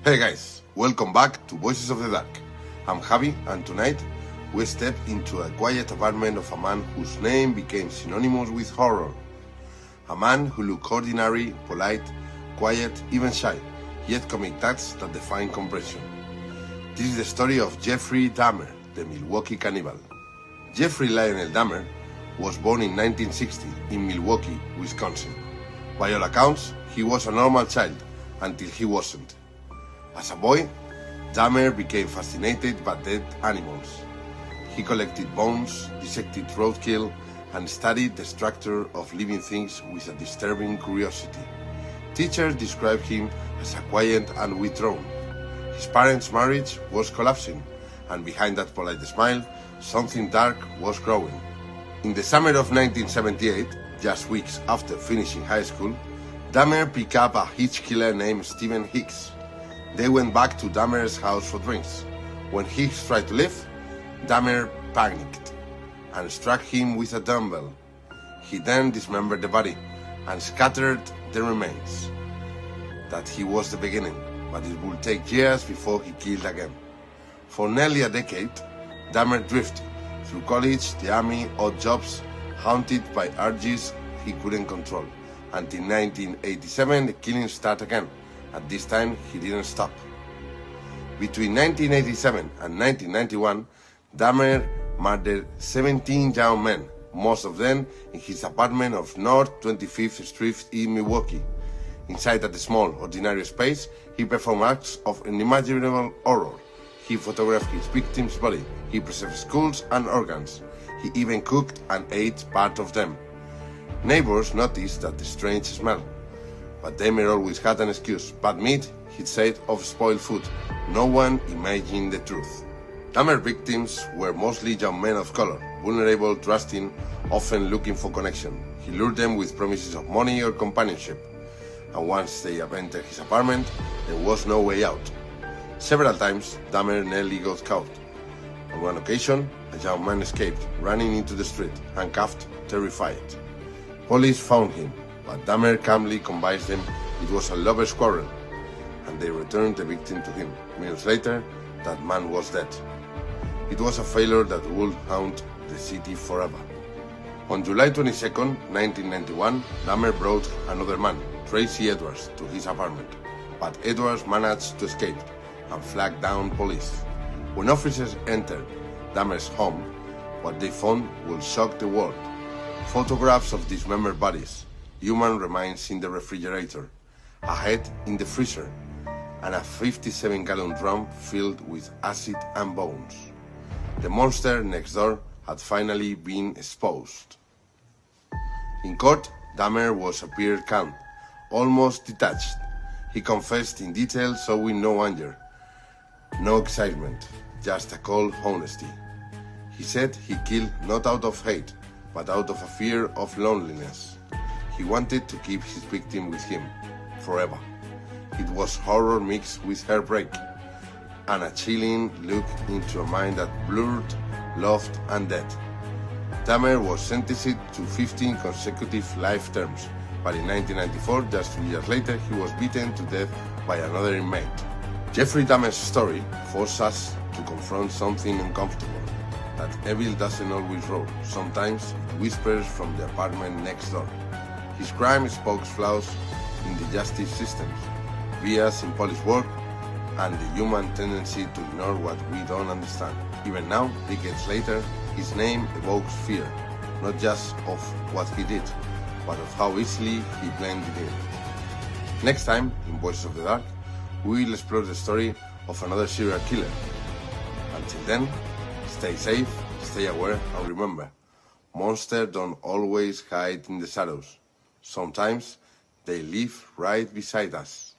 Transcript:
Hey guys, welcome back to Voices of the Dark. I'm Javi, and tonight we step into a quiet apartment of a man whose name became synonymous with horror. A man who looked ordinary, polite, quiet, even shy, yet commit acts that define compression. This is the story of Jeffrey Dahmer, the Milwaukee cannibal. Jeffrey Lionel Dahmer was born in 1960 in Milwaukee, Wisconsin. By all accounts, he was a normal child until he wasn't. As a boy, Dahmer became fascinated by dead animals. He collected bones, dissected roadkill, and studied the structure of living things with a disturbing curiosity. Teachers described him as a quiet and withdrawn. His parents' marriage was collapsing, and behind that polite smile, something dark was growing. In the summer of 1978, just weeks after finishing high school, Dahmer picked up a hitch killer named Stephen Hicks. They went back to Dahmer's house for drinks. When Hicks tried to leave, Dahmer panicked and struck him with a dumbbell. He then dismembered the body and scattered the remains. That he was the beginning, but it would take years before he killed again. For nearly a decade, Dahmer drifted through college, the army, odd jobs, haunted by urges he couldn't control. Until 1987, the killings started again. At this time, he didn't stop. Between 1987 and 1991, Dahmer murdered 17 young men, most of them in his apartment of North 25th Street in Milwaukee. Inside that small, ordinary space, he performed acts of unimaginable horror. He photographed his victims' body. He preserved skulls and organs. He even cooked and ate part of them. Neighbors noticed that strange smell, but Dahmer always had an excuse. Bad meat, he said, of spoiled food. No one imagined the truth. Dahmer victims were mostly young men of color, vulnerable, trusting, often looking for connection. He lured them with promises of money or companionship, and once they entered his apartment, there was no way out. Several times, Dahmer nearly got caught. On one occasion, a young man escaped, running into the street, handcuffed, terrified. Police found him, but Dahmer calmly convinced them it was a lover's quarrel, and they returned the victim to him. Minutes later, that man was dead. It was a failure that would haunt the city forever. On July 22, 1991, Dahmer brought another man, Tracy Edwards, to his apartment, but Edwards managed to escape and flagged down police. When officers entered Dahmer's home, what they found will shock the world. Photographs of dismembered bodies, human remains in the refrigerator, a head in the freezer, and a 57-gallon drum filled with acid and bones. The monster next door had finally been exposed. In court, Dahmer appeared calm, almost detached. He confessed in detail, showing no anger, no excitement, just a cold honesty. He said he killed not out of hate, but out of a fear of loneliness. He wanted to keep his victim with him forever. It was horror mixed with heartbreak, and a chilling look into a mind that blurred, loved, and death. Dahmer was sentenced to 15 consecutive life terms, but in 1994, just 2 years later, he was beaten to death by another inmate. Jeffrey Dahmer's story forced us to confront something uncomfortable, that evil doesn't always roar. Sometimes it whispers from the apartment next door. His crime exposed flaws in the justice systems, bias in police work, and the human tendency to ignore what we don't understand. Even now, decades later, his name evokes fear, not just of what he did, but of how easily he blended in. Next time, in Voices of the Dark, we will explore the story of another serial killer. Until then, stay safe, stay aware, and remember, monsters don't always hide in the shadows. Sometimes they live right beside us.